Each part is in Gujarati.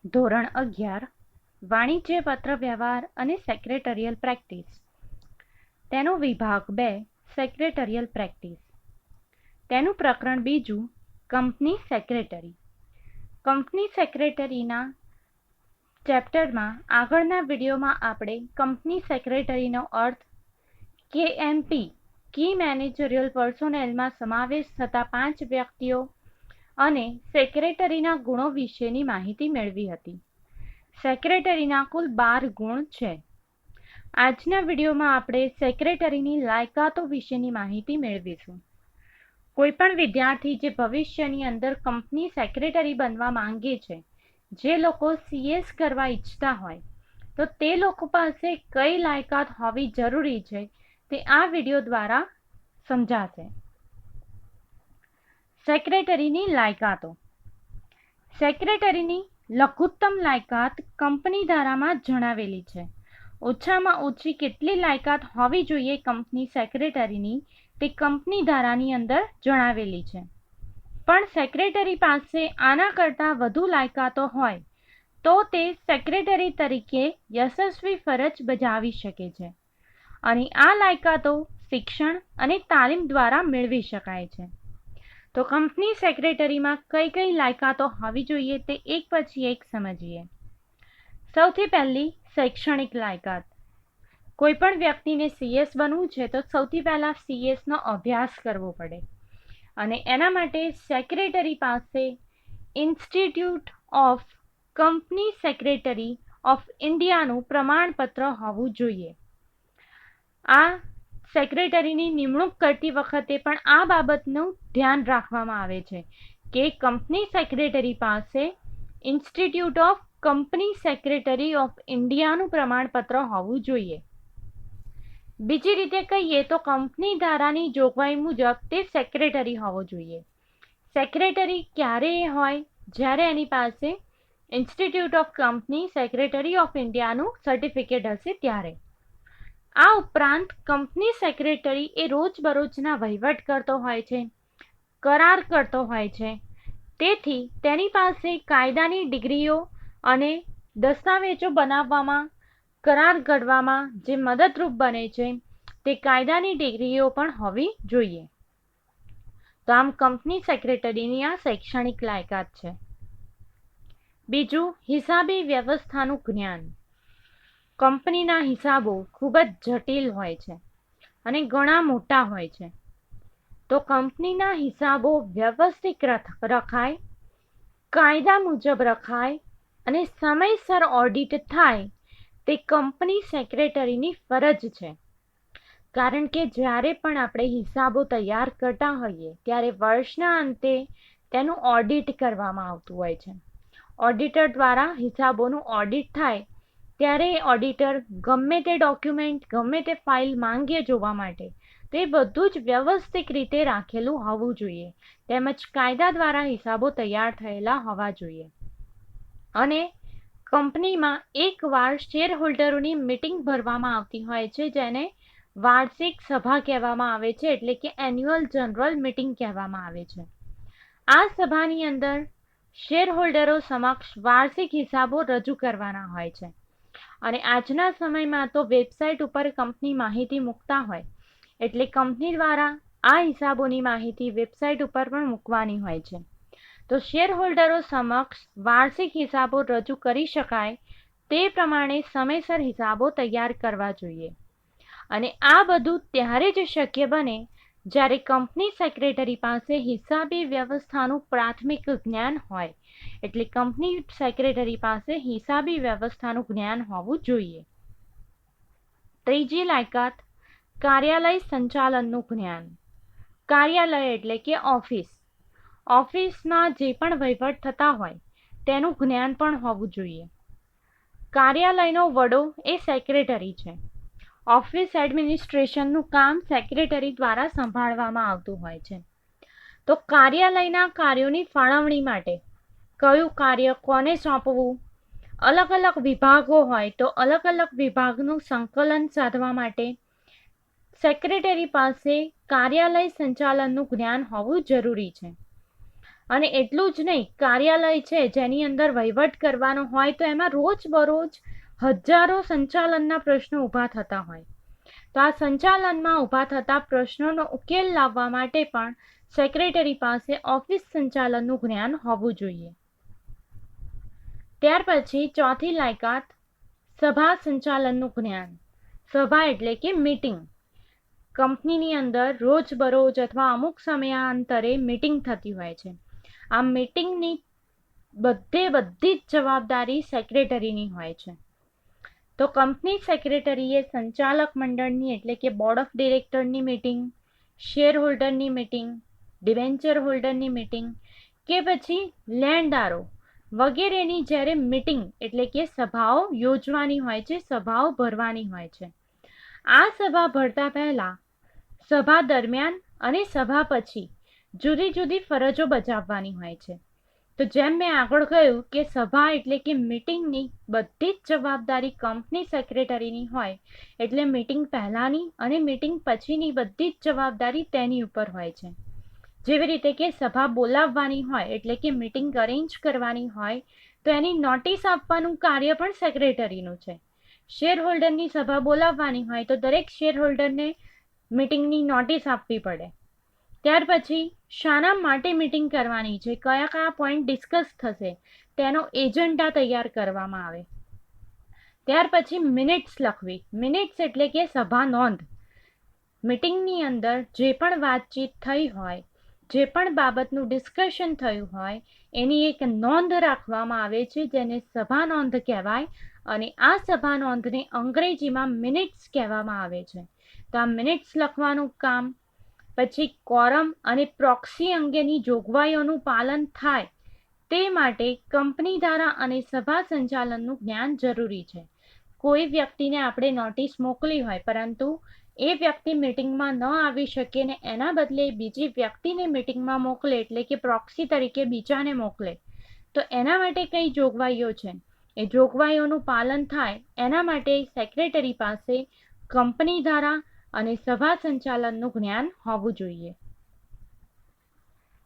ધોરણ 11 વાણિજ્ય પત્ર વ્યવહાર અને સેક્રેટરિયલ પ્રેક્ટિસ. તેનો વિભાગ 2 સેક્રેટરિયલ પ્રેક્ટિસ. તેનું પ્રકરણ 2 કંપની સેક્રેટરી. કંપની સેક્રેટરીના ચેપ્ટરમાં આગળના વિડીયોમાં આપણે કંપની સેક્રેટરીનો અર્થ, KMP કી મેનેજરિયલ પર્સોનેલમાં સમાવેશ થતા 5 વ્યક્તિઓ અને સેક્રેટરીના ગુણો વિશેની માહિતી મેળવી હતી. સેક્રેટરીના કુલ 12 ગુણ છે. આજના વિડીયોમાં આપણે સેક્રેટરીની લાયકાતો વિશેની માહિતી મેળવીશું. કોઈપણ વિદ્યાર્થી જે ભવિષ્યની અંદર કંપની સેક્રેટરી બનવા માંગે છે, જે લોકો CS કરવા ઈચ્છતા હોય, તો તે લોકો પાસે કઈ લાયકાત હોવી જરૂરી છે તે આ વિડીયો દ્વારા સમજાશે. સેક્રેટરીની લાયકાતો. સેક્રેટરીની લઘુત્તમ લાયકાત કંપની ધારામાં જણાવેલી છે. ઓછામાં ઓછી કેટલી લાયકાત હોવી જોઈએ કંપની સેક્રેટરીની તે કંપની ધારાની અંદર જણાવેલી છે. પણ સેક્રેટરી પાસે આના કરતાં વધુ લાયકાતો હોય તો તે સેક્રેટરી તરીકે યશસ્વી ફરજ બજાવી શકે છે. અને આ લાયકાતો શિક્ષણ અને તાલીમ દ્વારા મેળવી શકાય છે. તો કંપની સેક્રેટરીમાં કઈ કઈ લાયકાતો હોવી જોઈએ તે એક પછી એક સમજીએ. સૌથી પહેલી શૈક્ષણિક લાયકાત. કોઈ પણ વ્યક્તિને CS બનવું છે તો સૌથી પહેલા CS નો અભ્યાસ કરવો પડે અને એના માટે સેક્રેટરી પાસે institute of company secretary of ઇન્ડિયાનું પ્રમાણપત્ર હોવું જોઈએ. આ સેક્રેટરીની નિમણૂક કરતી વખતે પણ આ બાબતનું ધ્યાન રાખવામાં આવે છે કે કંપની સેક્રેટરી પાસે institute of company secretary of ઇન્ડિયાનું પ્રમાણપત્ર હોવું જોઈએ. બીજી રીતે કહીએ તો કંપની ધારાની જોગવાઈ મુજબ તે સેક્રેટરી હોવો જોઈએ. સેક્રેટરી ક્યારે હોય? જ્યારે એની પાસે institute of company secretary of ઇન્ડિયાનું સર્ટિફિકેટ હશે ત્યારે. આ ઉપરાંત કંપની સેક્રેટરી એ રોજબરોજના વહીવટ કરતો હોય છે, કરાર કરતો હોય છે. તેથી તેની પાસે કાયદાની ડિગ્રીઓ અને દસ્તાવેજો બનાવવામાં, કરાર ઘડવામાં જે મદદરૂપ બને છે તે કાયદાની ડિગ્રીઓ પણ હોવી જોઈએ. તો આમ કંપની સેક્રેટરીની આ શૈક્ષણિક લાયકાત છે. બીજું, હિસાબી વ્યવસ્થાનું જ્ઞાન. કંપનીના હિસાબો ખૂબ જ જટિલ હોય છે અને ઘણા મોટા હોય છે. તો કંપનીના હિસાબો વ્યવસ્થિત રખાય, કાયદા મુજબ રખાય અને સમયસર ઓડિટ થાય તે કંપની સેક્રેટરીની ફરજ છે. કારણ કે જ્યારે પણ આપણે હિસાબો તૈયાર કરતા હોઈએ ત્યારે વર્ષના અંતે તેનું ઓડિટ કરવામાં આવતું હોય છે. ઓડિટર દ્વારા હિસાબોનું ઓડિટ થાય ત્યારે ઓડિટર ગમે તે ડોક્યુમેન્ટ, ગમે તે ફાઇલ માંગે જોવા માટે, તે બધું જ વ્યવસ્થિત રીતે રાખેલું હોવું જોઈએ. તેમજ કાયદા દ્વારા હિસાબો તૈયાર થયેલા હોવા જોઈએ. અને કંપનીમાં એકવાર શેર હોલ્ડરોની મિટિંગ ભરવામાં આવતી હોય છે, જેને વાર્ષિક સભા કહેવામાં આવે છે, એટલે કે એન્યુઅલ જનરલ મિટિંગ કહેવામાં આવે છે. આ સભાની અંદર શેર હોલ્ડરો સમક્ષ વાર્ષિક હિસાબો રજૂ કરવાના હોય છે. અને આજના સમયમાં તો વેબસાઇટ ઉપર કંપની માહિતી મૂકતા હોય એટલે કંપની દ્વારા આ હિસાબોની માહિતી વેબસાઇટ ઉપર પણ મૂકવાની હોય છે. તો શેર હોલ્ડરો સમક્ષ વાર્ષિક હિસાબો રજૂ કરી શકાય તે પ્રમાણે સમયસર હિસાબો તૈયાર કરવા જોઈએ. અને આ બધું ત્યારે જ શક્ય બને જ્યારે કંપની સેક્રેટરી પાસે હિસાબી વ્યવસ્થાનું પ્રાથમિક જ્ઞાન હોય. એટલે કંપની સેક્રેટરી પાસે હિસાબી વ્યવસ્થાનું જ્ઞાન હોવું જોઈએ. ત્રીજી લાયકાત, કાર્યાલય સંચાલનનું જ્ઞાન. કાર્યાલય એટલે કે ઓફિસ. ઓફિસમાં જે પણ વહીવટ થતા હોય તેનું જ્ઞાન પણ હોવું જોઈએ. કાર્યાલયનો વડો એ સેક્રેટરી છે. ઓફિસ એડમિનિસ્ટ્રેશનનું કામ સેક્રેટરી દ્વારા સંભાળવામાં આવતું હોય છે. તો કાર્યાલયના કાર્યોની ફાળવણી માટે કયું કાર્ય કોને સોંપવું, અલગ અલગ વિભાગો હોય તો અલગ અલગ વિભાગનું સંકલન સાધવા માટે સેક્રેટરી પાસે કાર્યાલય સંચાલનનું જ્ઞાન હોવું જરૂરી છે. અને એટલું જ નહીં, કાર્યાલય છે જેની અંદર વહીવટ કરવાનો હોય તો એમાં રોજબરોજ હજારો સંચાલનના પ્રશ્નો ઊભા થતા હોય. તો આ સંચાલનમાં ઊભા થતા પ્રશ્નોનો ઉકેલ લાવવા માટે પણ સેક્રેટરી પાસે ઓફિસ સંચાલનનું જ્ઞાન હોવું જોઈએ. ત્યાર પછી ચોથી લાયકાત સભા સંચાલનનું જ્ઞાન. સભા એટલે કે મીટિંગ. કંપનીની અંદર રોજબરોજ અથવા અમુક સમયાંતરે મીટિંગ થતી હોય છે. આ મીટિંગની બધી જ જવાબદારી સેક્રેટરીની હોય છે. તો કંપની સેક્રેટરીએ સંચાલક મંડળની એટલે કે બોર્ડ ઓફ ડિરેક્ટરની મીટિંગ, શેર હોલ્ડરની મીટિંગ, ડિબેન્ચર હોલ્ડરની મીટિંગ કે પછી લેણદારો વગેરેની જ્યારે મીટિંગ એટલે કે સભાઓ યોજવાની હોય છે, સભાઓ ભરવાની હોય છે. આ સભા ભરતા પહેલા, સભા દરમિયાન અને સભા પછી જુદી જુદી ફરજો બજાવવાની હોય છે. તો જેમ મેં આગળ કહ્યું કે સભા એટલે કે મીટિંગની બધી જ જવાબદારી કંપની સેક્રેટરીની હોય, એટલે મીટિંગ પહેલાંની અને મીટિંગ પછીની બધી જ જવાબદારી તેની ઉપર હોય છે. જેવી રીતે કે સભા બોલાવવાની હોય એટલે કે મીટિંગ અરેન્જ કરવાની હોય તો એની નોટિસ આપવાનું કાર્ય પણ સેક્રેટરીનું છે. શેર હોલ્ડરની સભા બોલાવવાની હોય તો દરેક શેર હોલ્ડરને મીટિંગની નોટિસ આપવી પડે. ત્યાર પછી શાના માટે મીટિંગ કરવાની છે, કયા કયા પોઈન્ટ ડિસ્કસ થશે તેનો એજન્ડા તૈયાર કરવામાં આવે. ત્યાર પછી મિનિટ્સ લખવી. મિનિટ્સ એટલે કે સભા નોંધ. મીટિંગની અંદર જે પણ વાતચીત થઈ હોય, જે પણ બાબતનું ડિસ્કશન થયું હોય એની એક નોંધ રાખવામાં આવે છે, જેને સભા નોંધ કહેવાય. અને આ સભા નોંધને અંગ્રેજીમાં મિનિટ્સ કહેવામાં આવે છે. તો આ મિનિટ્સ લખવાનું કામ. પછી કોરમ અને પ્રોક્સી અંગેની જોગવાઈઓનું પાલન થાય તે માટે કંપની ધારા અને સભા સંચાલનનું જ્ઞાન જરૂરી છે. કોઈ વ્યક્તિને આપણે નોટિસ મોકલી હોય પરંતુ એ વ્યક્તિ મીટિંગમાં ન આવી શકે ને એના બદલે બીજી વ્યક્તિને મીટિંગમાં મોકલે એટલે કે પ્રોક્સી તરીકે બીજાને મોકલે, તો એના માટે કઈ જોગવાઈઓ છે, એ જોગવાઈઓનું પાલન થાય એના માટે સેક્રેટરી પાસે કંપની ધારા અને સભા સંચાલનનું જ્ઞાન હોવું જોઈએ.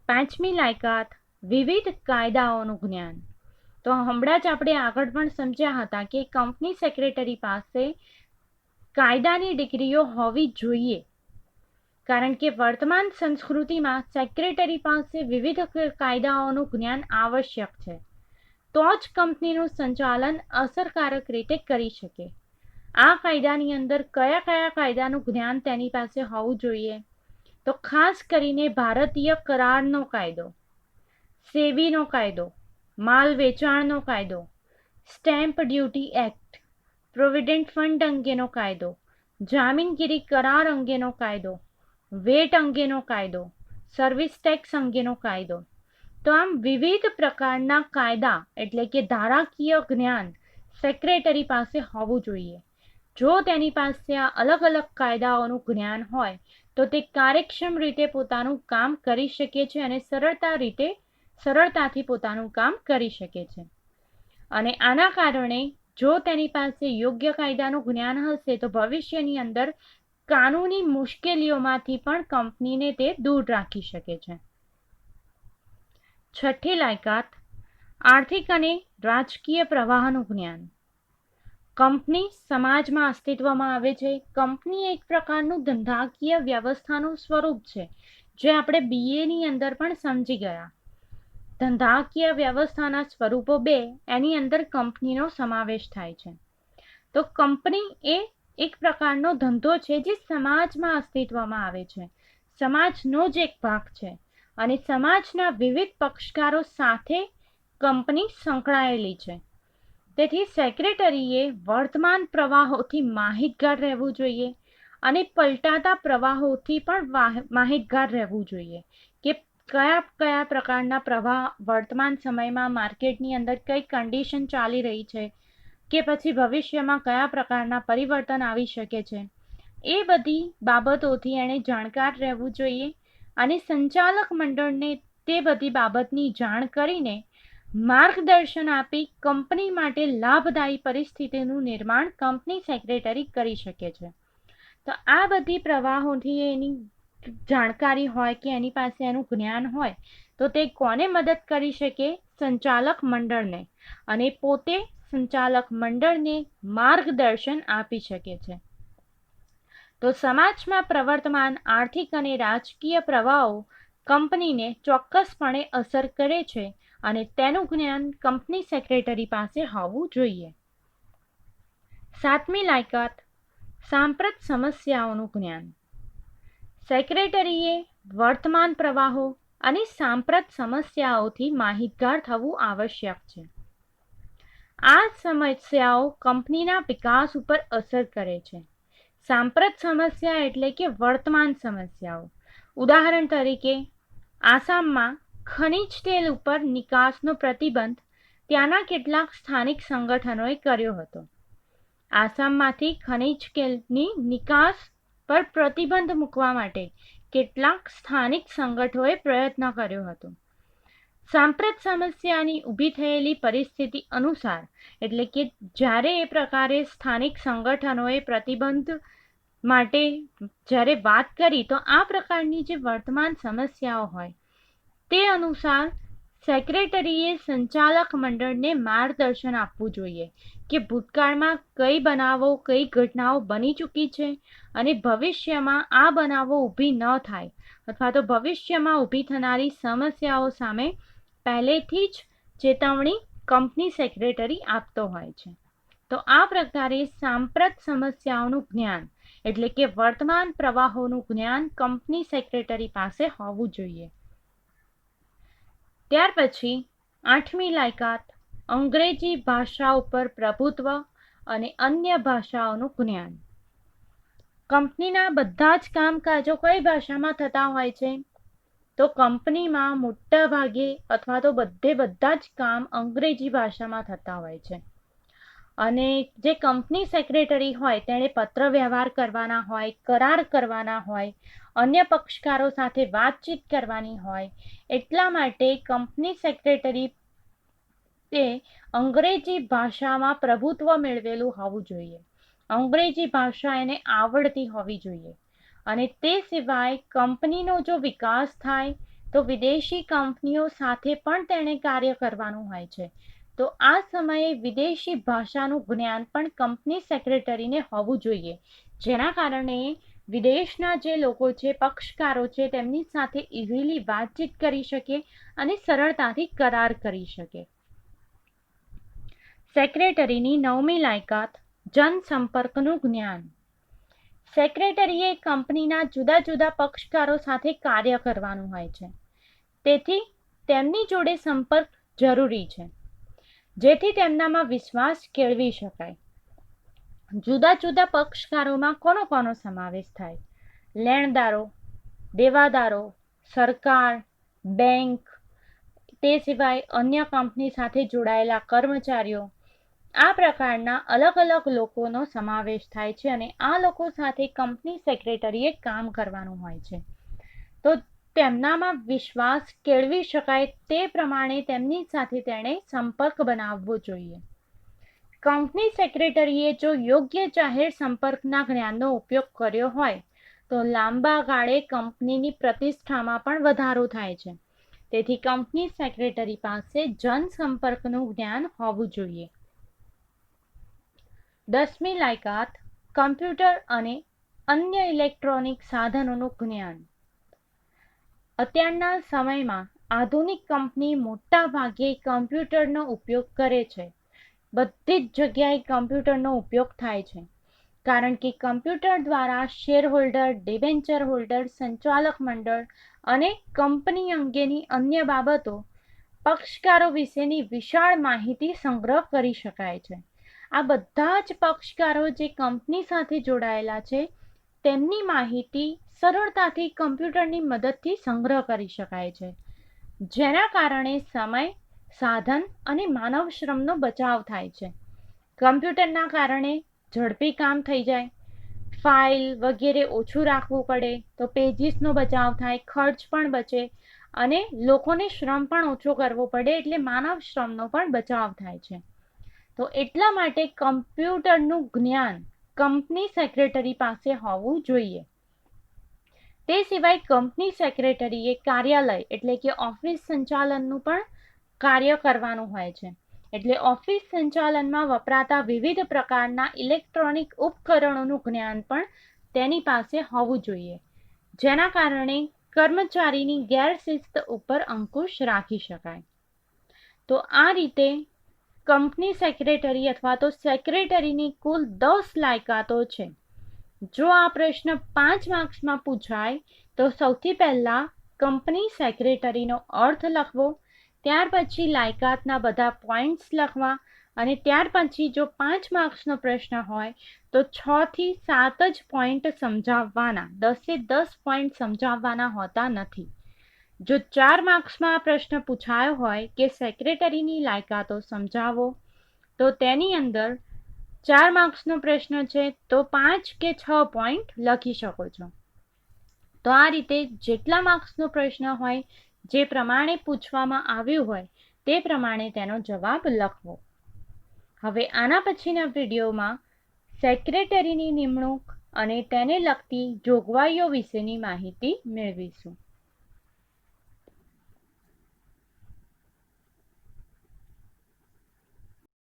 પાંચમી લાયકાત વિવિધ કાયદાઓનું જ્ઞાન. તો હમણાં જ આપણે આગળ પણ સમજ્યા હતા કે કંપની સેક્રેટરી પાસે કાયદાની ડિગ્રીઓ હોવી જોઈએ, કારણ કે વર્તમાન સંસ્કૃતિમાં સેક્રેટરી પાસે વિવિધ કાયદાઓનું જ્ઞાન આવશ્યક છે. તો જ કંપનીનું સંચાલન અસરકારક રીતે કરી શકે. આ કાયદાની અંદર કયા કયા કાયદાનું જ્ઞાન તેની પાસે હોવું જોઈએ? તો ખાસ કરીને ભારતીય કરારનો કાયદો, સેબીનો કાયદો, માલ વેચાણનો કાયદો, stamp duty act, provident fund અંગેનો કાયદો, જામીનગીરી કરાર અંગેનો કાયદો, વેટ અંગેનો કાયદો, સર્વિસ ટેક્સ અંગેનો કાયદો. તો આમ વિવિધ પ્રકારના કાયદા એટલે કે ધારાકીય જ્ઞાન સેક્રેટરી પાસે હોવું જોઈએ. જો તેની પાસે આ અલગ અલગ કાયદાઓનું જ્ઞાન હોય તો તે કાર્યક્ષમ રીતે પોતાનું કામ કરી શકે છે અને સરળતાથી પોતાનું કામ કરી શકે છે. અને આના કારણે જો તેની પાસે યોગ્ય કાયદાનું જ્ઞાન હશે તો ભવિષ્યની અંદર કાનૂની મુશ્કેલીઓમાંથી પણ કંપનીને તે દૂર રાખી શકે છે. છઠ્ઠી લાયકાત આર્થિક અને રાજકીય પ્રવાહનું જ્ઞાન. કંપની સમાજમાં અસ્તિત્વમાં આવે છે. કંપની એક પ્રકારનું ધંધાકીય વ્યવસ્થાનું સ્વરૂપ છે, જે આપણે BA ની અંદર પણ સમજી ગયા. ધંધાકીય વ્યવસ્થાના સ્વરૂપો 2, એની અંદર કંપનીનો સમાવેશ થાય છે. તો કંપની એ એક પ્રકારનો ધંધો છે જે સમાજમાં અસ્તિત્વમાં આવે છે, સમાજનો જ એક ભાગ છે અને સમાજના વિવિધ પક્ષકારો સાથે કંપની સંકળાયેલી છે. તેથી સેક્રેટરીએ વર્તમાન પ્રવાહોથી માહિતગાર રહેવું જોઈએ અને પલટાતા પ્રવાહોથી પણ માહિતગાર રહેવું જોઈએ કે કયા કયા પ્રકારના પ્રવાહ વર્તમાન સમયમાં માર્કેટની અંદર કઈ કન્ડિશન ચાલી રહી છે કે પછી ભવિષ્યમાં કયા પ્રકારના પરિવર્તન આવી શકે છે. એ બધી બાબતોથી એણે જાણકાર રહેવું જોઈએ અને સંચાલક મંડળને તે બધી બાબતની જાણ કરીને માર્ગદર્શન આપી કંપની માટે લાભદાયી પરિસ્થિતિનું નિર્માણ કંપની સેક્રેટરી કરી શકે છે. તો આ બધી પ્રવાહોથી એની જાણકારી હોય કે એની પાસે એનું જ્ઞાન હોય તો તે કોને મદદ કરી શકે? સંચાલક મંડળને, અને પોતે સંચાલક મંડળને માર્ગદર્શન આપી શકે છે. તો સમાજમાં પ્રવર્તમાન આર્થિક અને રાજકીય પ્રવાહો કંપનીને ચોક્કસપણે અસર કરે છે અને તેનું જ્ઞાન કંપની સેક્રેટરી પાસે હોવું જોઈએ. 7મી લાયકાત, સાંપ્રત સમસ્યાઓનું જ્ઞાન. સેક્રેટરીએ વર્તમાન પ્રવાહો અને સાંપ્રત સમસ્યાઓથી માહિતગાર થવું આવશ્યક છે. આ સમસ્યાઓ કંપનીના વિકાસ ઉપર અસર કરે છે. સાંપ્રત સમસ્યા એટલે કે વર્તમાન સમસ્યાઓ. ઉદાહરણ તરીકે, આસામમાં ખનિજ તેલ ઉપર નિકાસનો પ્રતિબંધ ત્યાંના કેટલાક સ્થાનિક સંગઠનોએ કર્યો હતો. આસામમાંથી ખનિજ તેલની નિકાસ પર પ્રતિબંધ મૂકવા માટે કેટલાક સ્થાનિક સંગઠનોએ પ્રયત્ન કર્યો હતો. સાંપ્રત સમસ્યાની ઊભી થયેલી પરિસ્થિતિ અનુસાર, એટલે કે જ્યારે એ પ્રકારે સ્થાનિક સંગઠનોએ પ્રતિબંધ માટે જ્યારે વાત કરી, તો આ પ્રકારની જે વર્તમાન સમસ્યાઓ હોય તે અનુસાર સેક્રેટરીએ સંચાલક મંડળને માર્ગદર્શન આપવું જોઈએ કે ભૂતકાળમાં કઈ બનાવો, કઈ ઘટનાઓ બની ચૂકી છે અને ભવિષ્યમાં આ બનાવો ઊભી ન થાય અથવા તો ભવિષ્યમાં ઊભી થનારી સમસ્યાઓ સામે પહેલેથી જ ચેતવણી કંપની સેક્રેટરી આપતો હોય છે. તો આ પ્રકારે સાંપ્રત સમસ્યાઓનું જ્ઞાન એટલે કે વર્તમાન પ્રવાહોનું જ્ઞાન કંપની સેક્રેટરી પાસે હોવું જોઈએ. ત્યાર પછી 8મી લાયકાત, અંગ્રેજી ભાષા ઉપર પ્રભુત્વ અને અન્ય ભાષાઓનું જ્ઞાન. કંપનીના બધા જ કામકાજો કઈ ભાષામાં થતા હોય છે? તો કંપનીમાં મોટા ભાગે અથવા તો બધા જ કામ અંગ્રેજી ભાષામાં થતા હોય છે. અને જે કંપની સેક્રેટરી હોય તેણે પત્ર વ્યવહાર કરવાના હોય, કરાર કરવાના હોય, અન્ય પક્ષકારો સાથે વાતચીત કરવાની હોય, એટલા માટે કંપની સેક્રેટરી તે અંગ્રેજી ભાષામાં પ્રભુત્વ મેળવેલું હોવું જોઈએ. અંગ્રેજી ભાષા એને આવડતી હોવી જોઈએ. અને તે સિવાય કંપનીનો જો વિકાસ થાય તો વિદેશી કંપનીઓ સાથે પણ તેણે કાર્ય કરવાનું હોય છે. તો આ સમયે વિદેશી ભાષાનું જ્ઞાન પણ કંપની સેક્રેટરીને હોવું જોઈએ, જેના કારણે વિદેશના જે લોકો છે, પક્ષકારો છે, તેમની સાથે ઇઝીલી વાતચીત કરી શકે અને સરળતાથી કરાર કરી શકે. સેક્રેટરીની 9મી લાયકાત, જનસંપર્કનું જ્ઞાન. સેક્રેટરીએ કંપનીના જુદા જુદા પક્ષકારો સાથે કાર્ય કરવાનું હોય છે, તેથી તેમની જોડે સંપર્ક જરૂરી છે, જેથી તેમનામાં વિશ્વાસ કેળવી શકાય. જુદા જુદા પક્ષકારોમાં કોનો સમાવેશ થાય? લેણદારો, દેવાદારો, સરકાર, બેંક, તે સિવાય અન્ય કંપની સાથે જોડાયેલા કર્મચારીઓ, આ પ્રકારના અલગ અલગ લોકોનો સમાવેશ થાય છે અને આ લોકો સાથે કંપની સેક્રેટરીએ કામ કરવાનું હોય છે. તો તેમનામાં વિશ્વાસ કેળવી શકાય તે પ્રમાણે તેમની સાથે તેણે સંપર્ક બનાવવો જોઈએ. કંપની સેક્રેટરીએ જો યોગ્ય જાહેર સંપર્કના જ્ઞાનનો ઉપયોગ કર્યો હોય તો લાંબા ગાળે કંપનીની પ્રતિષ્ઠામાં પણ વધારો થાય છે. તેથી કંપની સેક્રેટરી પાસે જનસંપર્કનું જ્ઞાન હોવું જોઈએ. 10મી લાયકાત, કમ્પ્યુટર અને અન્ય ઇલેક્ટ્રોનિક સાધનોનું જ્ઞાન. અત્યારના સમયમાં આધુનિક કંપની મોટા ભાગે કમ્પ્યુટરનો ઉપયોગ કરે છે. બધી જ જગ્યાએ કમ્પ્યુટરનો ઉપયોગ થાય છે, કારણ કે કમ્પ્યુટર દ્વારા શેર હોલ્ડર, ડિબેન્ચર હોલ્ડર, સંચાલક મંડળ અને કંપની અંગેની અન્ય બાબતો, પક્ષકારો વિશેની વિશાળ માહિતી સંગ્રહ કરી શકાય છે. આ બધા જ પક્ષકારો જે કંપની સાથે જોડાયેલા છે તેમની માહિતી સરળતાથી કમ્પ્યુટરની મદદથી સંગ્રહ કરી શકાય છે, જેના કારણે સમય, સાધન અને માનવ શ્રમનો બચાવ થાય છે. કમ્પ્યુટરના કારણે ઝડપી કામ થઈ જાય, ફાઇલ વગેરે ઓછું રાખવું પડે તો પેજીસનો બચાવ થાય, ખર્ચ પણ બચે અને લોકોને શ્રમ પણ ઓછો કરવો પડે, એટલે માનવ શ્રમનો પણ બચાવ થાય છે. તો એટલા માટે કમ્પ્યુટરનું જ્ઞાન કંપની સેક્રેટરી પાસે હોવું જોઈએ. તે સિવાય કંપની સેક્રેટરીએ કાર્યાલય એટલે કે ઓફિસ સંચાલનનું પણ કાર્ય કરવાનું હોય છે. એટલે ઓફિસ સંચાલનમાં વપરાતા વિવિધ પ્રકારના ઇલેક્ટ્રોનિક ઉપકરણોનું જ્ઞાન પણ તેની પાસે હોવું જોઈએ, જેના કારણે કર્મચારીની ગેરશિસ્ત ઉપર અંકુશ રાખી શકાય. તો આ રીતે કંપની સેક્રેટરી અથવા તો સેક્રેટરીની કુલ 10 લાયકાતો છે. જો આ પ્રશ્ન 5 માર્ક્સમાં પૂછાય તો સૌથી પહેલા કંપની સેક્રેટરીનો અર્થ લખવો, ત્યાર પછી લાયકાતના બધા પોઈન્ટ્સ લખવા અને ત્યાર પછી જો 5 માર્ક્સનો પ્રશ્ન હોય તો 6 થી 7 જ પોઈન્ટ સમજાવવાના, 10 10 પોઈન્ટ સમજાવવાના હોતા નથી. જો 4 માર્ક્સમાં આ પ્રશ્ન પૂછાયો હોય કે સેક્રેટરીની લાયકાતો સમજાવો, તો તેની અંદર 4 માર્ક્સનો પ્રશ્ન છે તો 5 કે 6 પોઈન્ટ લખી શકો છો. તો આ રીતે જેટલા માર્ક્સનો પ્રશ્ન હોય, જે પ્રમાણે પૂછવામાં આવ્યું હોય તે પ્રમાણે તેનો જવાબ લખવો. હવે આના પછીના વિડીયોમાં સેક્રેટરીની નિમણૂક અને તેને લગતી જોગવાઈઓ વિશેની માહિતી મેળવીશું.